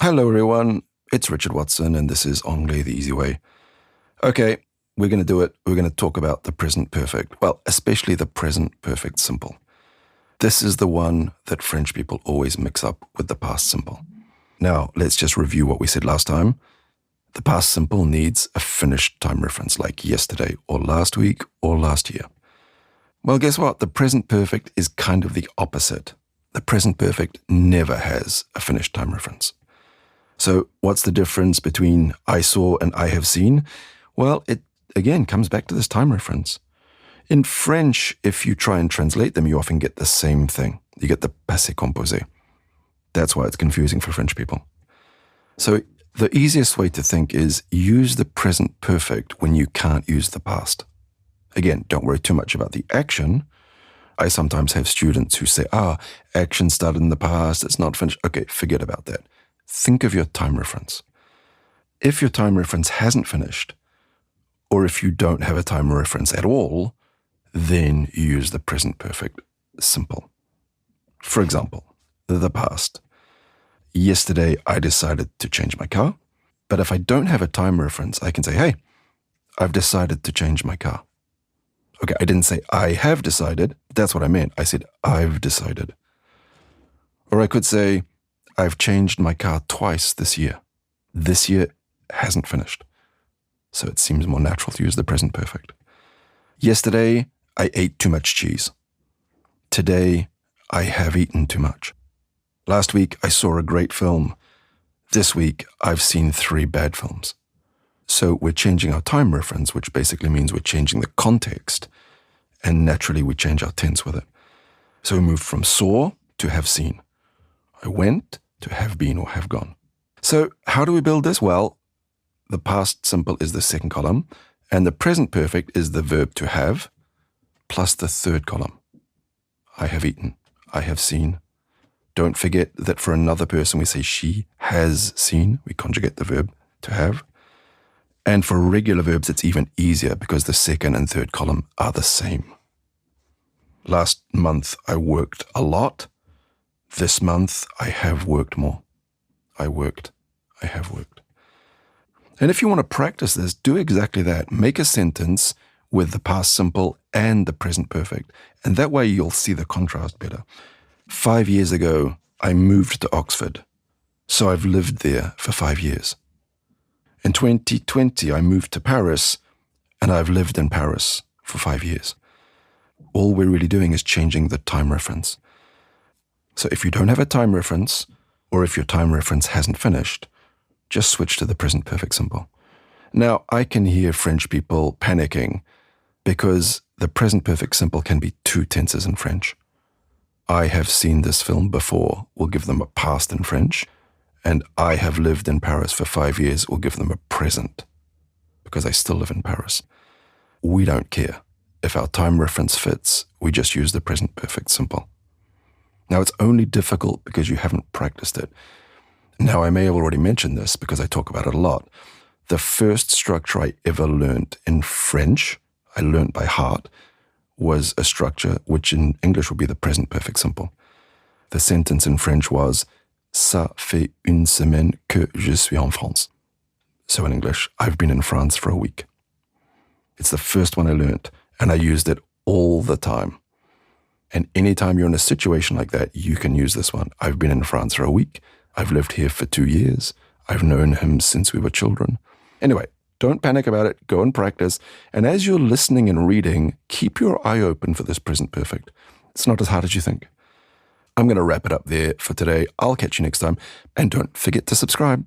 Hello everyone, it's Richard Watson and this is Anglais the Easy Way. Okay, we're going to do it. We're going to talk about the present perfect. Well, especially the present perfect simple. This is the one that French people always mix up with the past simple. Now, let's just review what we said last time. The past simple needs a finished time reference like yesterday or last week or last year. Well, guess what? The present perfect is kind of the opposite. The present perfect never has a finished time reference. So what's the difference between I saw and I have seen? Well, it again comes back to this time reference. In French, if you try and translate them, you often get the same thing. You get the passé composé. That's why it's confusing for French people. So the easiest way to think is use the present perfect when you can't use the past. Again, don't worry too much about the action. I sometimes have students who say, action started in the past, it's not finished. Okay, forget about that. Think of your time reference. If your time reference hasn't finished, or if you don't have a time reference at all, then you use the present perfect simple. For example, the past. Yesterday, I decided to change my car. But if I don't have a time reference, I can say, hey, I've decided to change my car. Okay, I didn't say I have decided. That's what I meant. I said I've decided. Or I could say, I've changed my car twice this year. This year hasn't finished. So it seems more natural to use the present perfect. Yesterday, I ate too much cheese. Today, I have eaten too much. Last week, I saw a great film. This week, I've seen 3 bad films. So we're changing our time reference, which basically means we're changing the context, and naturally we change our tense with it. So we move from saw to have seen. I went to have been or have gone. So how do we build this? Well, the past simple is the second column, and the present perfect is the verb to have, plus the third column. I have eaten. I have seen. Don't forget that for another person we say she has seen. We conjugate the verb to have. And for regular verbs, it's even easier because the second and third column are the same. Last month, I worked a lot. This month, I have worked more. I have worked. And if you want to practice this, do exactly that. Make a sentence with the past simple and the present perfect. And that way you'll see the contrast better. 5 years ago, I moved to Oxford. So I've lived there for 5 years. In 2020, I moved to Paris, and I've lived in Paris for 5 years. All we're really doing is changing the time reference. So if you don't have a time reference, or if your time reference hasn't finished, just switch to the present perfect simple. Now, I can hear French people panicking because the present perfect simple can be 2 tenses in French. I have seen this film before will give them a past in French, and I have lived in Paris for 5 years will give them a present because I still live in Paris. We don't care. If our time reference fits, we just use the present perfect simple. Now, it's only difficult because you haven't practiced it. Now, I may have already mentioned this because I talk about it a lot. The first structure I ever learned in French, I learned by heart, was a structure which in English would be the present perfect simple. The sentence in French was, ça fait une semaine que je suis en France. So in English, I've been in France for a week. It's the first one I learned, and I used it all the time. And anytime you're in a situation like that, you can use this one. I've been in France for a week. I've lived here for 2 years. I've known him since we were children. Anyway, don't panic about it. Go and practice. And as you're listening and reading, keep your eye open for this present perfect. It's not as hard as you think. I'm going to wrap it up there for today. I'll catch you next time. And don't forget to subscribe.